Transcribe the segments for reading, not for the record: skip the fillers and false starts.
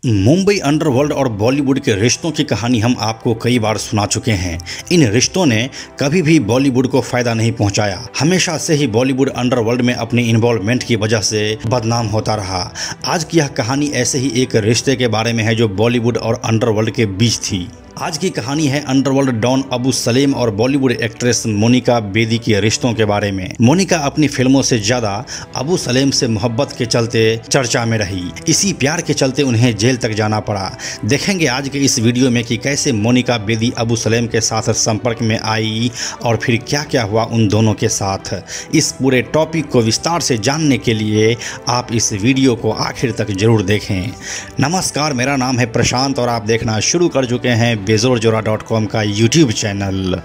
Mumbai underworld और बॉलीवुड के रिश्तों की कहानी हम आपको कई बार सुना चुके हैं। इन रिश्तों ने कभी भी बॉलीवुड को फायदा नहीं पहुंचाया। हमेशा से ही बॉलीवुड अंडरवर्ल्ड में अपनी इन्वॉल्वमेंट की वजह से बदनाम होता रहा। आज की यह कहानी ऐसे ही एक रिश्ते के बारे में है जो बॉलीवुड और अंडरवर्ल्ड के बीच थी। आज की कहानी है अंडरवर्ल्ड डॉन अबू सलेम और बॉलीवुड एक्ट्रेस मोनिका बेदी के रिश्तों के बारे में। मोनिका अपनी फिल्मों से ज्यादा अबू सलेम से मोहब्बत के चलते चर्चा में रही। इसी प्यार के चलते उन्हें जेल तक जाना पड़ा। देखेंगे आज के इस वीडियो में कि कैसे मोनिका बेदी अबू सलेम के साथ संपर्क में आई और फिर क्या क्या हुआ उन दोनों के साथ। इस पूरे टॉपिक को विस्तार से जानने के लिए आप इस वीडियो को आखिर तक जरूर देखें। नमस्कार, मेरा नाम है प्रशांत और आप देखना शुरू कर चुके हैं बेजोरजोरा.com का YouTube channel.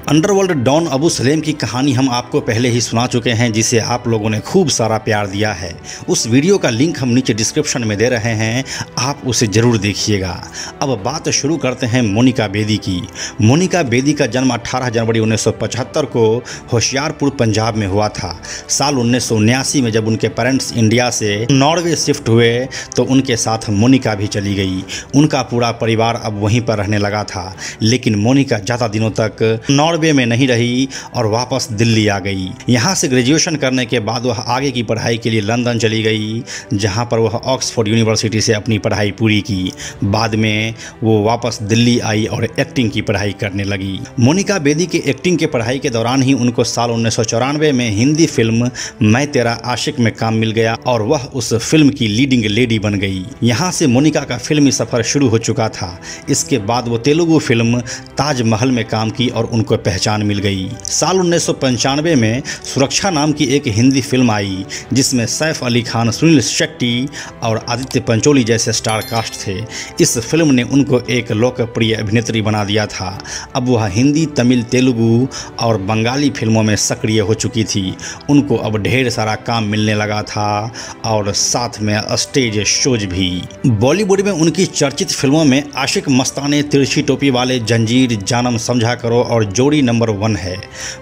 Underworld don Abu Salem की कहानी हम आपको पहले ही सुना चुके हैं, जिसे आप लोगों ने खूब सारा प्यार दिया है। उस वीडियो का लिंक हम नीचे डिस्क्रिप्शन में दे रहे हैं, आप उसे ज़रूर देखिएगा। अब बात शुरू करते हैं मोनिका बेदी की। मोनिका बेदी का जन्म 18 जनवरी 1975 को होशियारपुर पंजाब में हुआ था। साल 1979 में जब उनके पेरेंट्स इंडिया से नॉर्वे शिफ्ट हुए तो उनके साथ मोनिका भी चली गई। उनका पूरा परिवार अब वहीं पर रहने लगा था, लेकिन मोनिका ज़्यादा दिनों तक नॉर्वे में नहीं रही और वापस दिल्ली आ गई। यहाँ से ग्रेजुएशन करने के बाद वह आगे की पढ़ाई के लिए लंदन चली गई, जहाँ पर वह ऑक्सफोर्ड यूनिवर्सिटी से अपनी पढ़ाई पूरी की। बाद में वो वापस दिल्ली आई और एक्टिंग की पढ़ाई करने लगी। मोनिका बेदी के एक्टिंग के पढ़ाई के दौरान ही उनको साल 1994 में हिंदी फिल्म मैं तेरा आशिक में काम मिल गया और वह उस फिल्म की लीडिंग लेडी बन गई। यहाँ से मोनिका का फिल्मी सफर शुरू हो चुका था। इसके बाद वो तेलुगु फिल्म ताजमहल में काम की और उनको पहचान मिल गई। साल 1995 में सुरक्षा नाम की एक हिंदी फिल्म आई, जिसमें सैफ अली खान, सुनील शेट्टी और आदित्य पंचोली जैसे स्टार कास्ट थे। इस फिल्म ने उनको एक लोकप्रिय अभिनेत्री बना दिया था। अब वह हिंदी, तमिल, तेलुगु और बंगाली फिल्मों में सक्रिय हो चुकी थी। उनको अब ढेर सारा काम मिलने लगा था और साथ में स्टेज शोज भी। बॉलीवुड में उनकी चर्चित फिल्मों में आशिक मस्ताने, तिरछी टोपी वाले, जंजीर, जानम समझा करो और जोड़ी नंबर 1 है।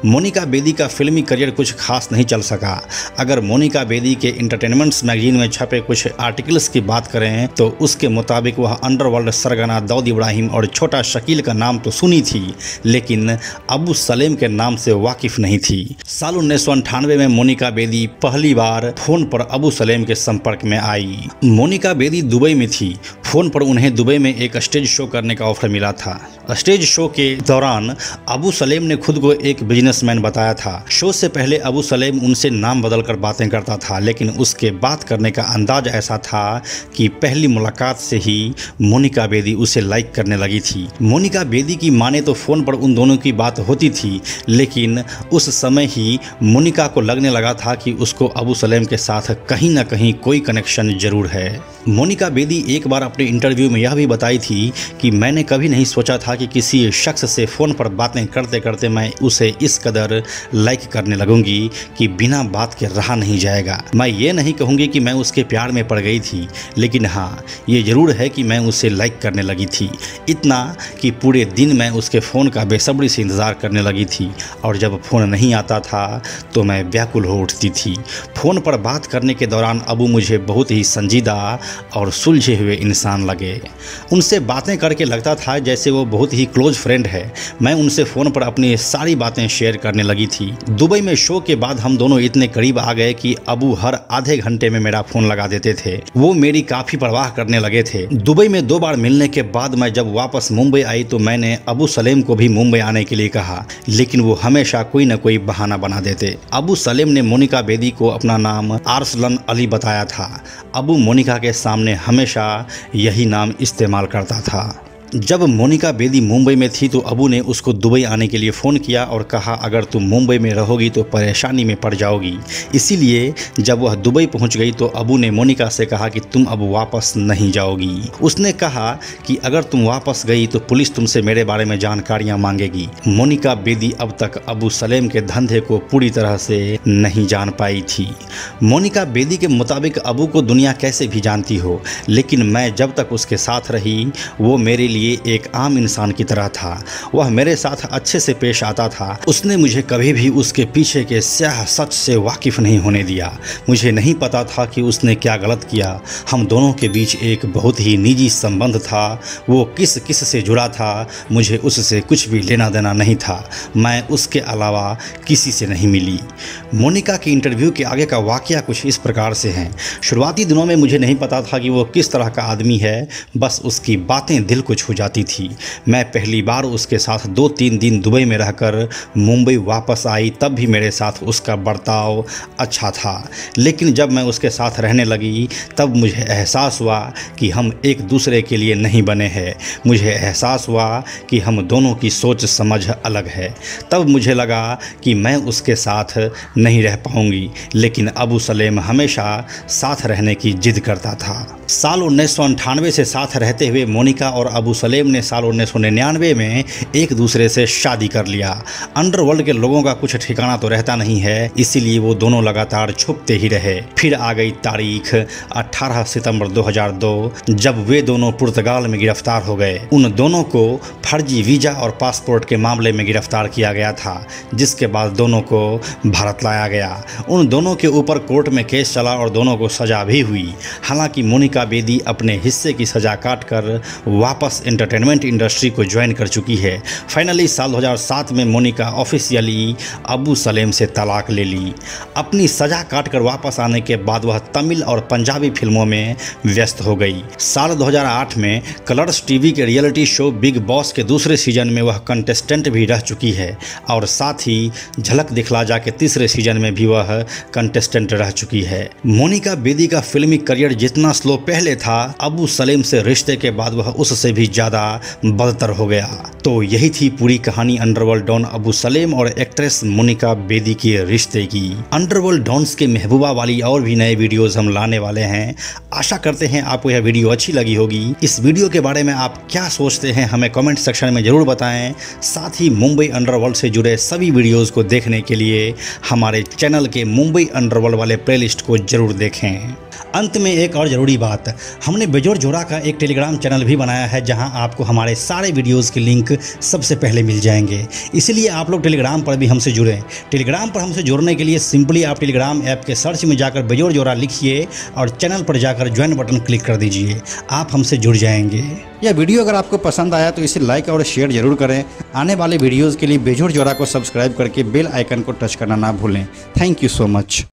मोनिका बेदी का फिल्मी करियर कुछ खास नहीं चल सका। अगर मोनिका बेदी के एंटरटेनमेंट्स मैगजीन में छपे कुछ आर्टिकल्स की बात करें तो उसके मुताबिक वह अंडरवर्ल्ड सरगना दाऊद इब्राहिम और छोटा शकील का नाम तो सुनी थी, लेकिन अबू सलेम के नाम से वाकिफ नहीं थी। साल 1998 में मोनिका बेदी पहली बार फोन पर अबू सलेम के संपर्क में आई। मोनिका बेदी दुबई में थी। फोन पर उन्हें दुबई में एक स्टेज शो करने का ऑफर मिला था। स्टेज शो के दौरान अबू सलेम ने खुद को एक बिजनेसमैन बताया था। शो से पहले अबू सलेम उनसे नाम बदलकर बातें करता था, लेकिन उसके बात करने का अंदाज ऐसा था कि पहली मुलाकात से ही मोनिका बेदी उसे लाइक करने लगी थी। मोनिका बेदी की माने तो फोन पर उन दोनों की बात होती थी, लेकिन उस समय ही मोनिका को लगने लगा था कि उसको अबू सलेम के साथ कहीं ना कहीं कोई कनेक्शन जरूर है। मोनिका बेदी एक बार अपने इंटरव्यू में यह भी बताई थी कि मैंने कभी नहीं सोचा था कि किसी शख्स से फ़ोन पर बातें करते करते मैं उसे इस कदर लाइक करने लगूंगी कि बिना बात के रहा नहीं जाएगा। मैं ये नहीं कहूँगी कि मैं उसके प्यार में पड़ गई थी, लेकिन हाँ, ये ज़रूर है कि मैं उसे लाइक करने लगी थी। इतना कि पूरे दिन मैं उसके फ़ोन का बेसब्री से इंतज़ार करने लगी थी और जब फ़ोन नहीं आता था तो मैं व्याकुल हो उठती थी। फ़ोन पर बात करने के दौरान अबू मुझे बहुत ही संजीदा और सुलझे हुए इंसान लगे। उनसे बातें करके लगता था जैसे वो बहुत ही क्लोज फ्रेंड है। मैं उनसे फ़ोन पर अपनी सारी बातें शेयर करने लगी थी। दुबई में शो के बाद हम दोनों इतने करीब आ गए कि अबू हर आधे घंटे में मेरा फ़ोन लगा देते थे। वो मेरी काफ़ी परवाह करने लगे थे। दुबई में 2 बार मिलने के बाद मैं जब वापस मुंबई आई तो मैंने अबू सलेम को भी मुंबई आने के लिए कहा, लेकिन वो हमेशा कोई न कोई बहाना बना देते। अबू सलेम ने मोनिका बेदी को अपना नाम आरसलन अली बताया था। अबू मोनिका के सामने हमेशा यही नाम इस्तेमाल करता था। जब मोनिका बेदी मुंबई में थी तो अबू ने उसको दुबई आने के लिए फ़ोन किया और कहा अगर तुम मुंबई में रहोगी तो परेशानी में पड़ जाओगी। इसीलिए जब वह दुबई पहुंच गई तो अबू ने मोनिका से कहा कि तुम अब वापस नहीं जाओगी। उसने कहा कि अगर तुम वापस गई तो पुलिस तुमसे मेरे बारे में जानकारियां मांगेगी। मोनिका बेदी अब तक अबू सलेम के धंधे को पूरी तरह से नहीं जान पाई थी। मोनिका बेदी के मुताबिक अबू को दुनिया कैसे भी जानती हो, लेकिन मैं जब तक उसके साथ रही वो मेरे लिए एक आम इंसान की तरह था। वह मेरे साथ अच्छे से पेश आता था। उसने मुझे कभी भी उसके पीछे के स्याह सच से वाकिफ नहीं होने दिया। मुझे नहीं पता था कि उसने क्या गलत किया। हम दोनों के बीच एक बहुत ही निजी संबंध था। वो किस किस से जुड़ा था, मुझे उससे कुछ भी लेना देना नहीं था। मैं उसके अलावा किसी से नहीं मिली। मोनिका के इंटरव्यू के आगे का वाकया कुछ इस प्रकार से है। शुरुआती दिनों में मुझे नहीं पता था कि वो किस तरह का आदमी है, बस उसकी बातें दिल को छू जाती थी। मैं पहली बार उसके साथ 2-3 दिन दुबई में रहकर मुंबई वापस आई, तब भी मेरे साथ उसका बर्ताव अच्छा था। लेकिन जब मैं उसके साथ रहने लगी तब मुझे एहसास हुआ कि हम एक दूसरे के लिए नहीं बने हैं। मुझे एहसास हुआ कि हम दोनों की सोच समझ अलग है। तब मुझे लगा कि मैं उसके साथ नहीं रह पाऊंगी, लेकिन अबू सलेम हमेशा साथ रहने की जिद करता था। साल 1998 से साथ रहते हुए मोनिका और अबू सलेम ने साल 1999 में एक दूसरे से शादी कर लिया। अंडरवर्ल्ड के लोगों का कुछ ठिकाना तो रहता नहीं है, इसीलिए वो दोनों लगातार छुपते ही रहे। फिर आ गई तारीख 18 सितंबर 2002, जब वे दोनों पुर्तगाल में गिरफ्तार हो गए। उन दोनों को फर्जी वीजा और पासपोर्ट के मामले में गिरफ्तार किया गया था, जिसके बाद दोनों को भारत लाया गया। उन दोनों के ऊपर कोर्ट में केस चला और दोनों को सजा भी हुई। हालांकि मोनिका बेदी अपने हिस्से की सजा काटकर वापस एंटरटेनमेंट इंडस्ट्री को ज्वाइन कर चुकी है। फाइनली साल 2007 में मोनिका ऑफिशियली अबू सलेम से तलाक ले ली। अपनी सजा काटकर वापस आने के बाद वह तमिल और पंजाबी फिल्मों में व्यस्त हो गई। साल 2008 में कलर्स टीवी के रियलिटी शो बिग बॉस के दूसरे सीजन में वह कंटेस्टेंट भी रह चुकी है और साथ ही झलक दिखला जा के तीसरे सीजन में भी वह कंटेस्टेंट रह चुकी है। मोनिका बेदी का फिल्मी करियर जितना स्लो पहले था, अबू सलेम से रिश्ते के बाद वह उससे भी ज़्यादा बदतर हो गया। तो यही थी पूरी कहानी अंडरवर्ल्ड डॉन अबू सलेम और एक्ट्रेस मोनिका बेदी के रिश्ते की। अंडरवर्ल्ड डॉन्स के महबूबा वाली और भी नए वीडियोस हम लाने वाले हैं। आशा करते हैं आपको यह वीडियो अच्छी लगी होगी। इस वीडियो के बारे में आप क्या सोचते हैं हमें कमेंट सेक्शन में ज़रूर बताएं। साथ ही मुंबई अंडरवर्ल्ड से जुड़े सभी वीडियोज़ को देखने के लिए हमारे चैनल के मुंबई अंडरवर्ल्ड वाले प्लेलिस्ट को ज़रूर देखें। अंत में एक और ज़रूरी बात, हमने बेजोड़ जोड़ा का एक टेलीग्राम चैनल भी बनाया है, जहां आपको हमारे सारे वीडियोस के लिंक सबसे पहले मिल जाएंगे। इसलिए आप लोग टेलीग्राम पर भी हमसे जुड़ें। टेलीग्राम पर हमसे जुड़ने के लिए सिंपली आप टेलीग्राम ऐप के सर्च में जाकर बेजोड़ जोड़ा लिखिए और चैनल पर जाकर ज्वाइन बटन क्लिक कर दीजिए। आप हमसे जुड़ जाएंगे। यह वीडियो अगर आपको पसंद आया तो इसे लाइक और शेयर जरूर करें। आने वाले वीडियोज़ के लिए बेजोड़ जोड़ा को सब्सक्राइब करके बेल आइकन को टच करना ना भूलें। Thank you so much.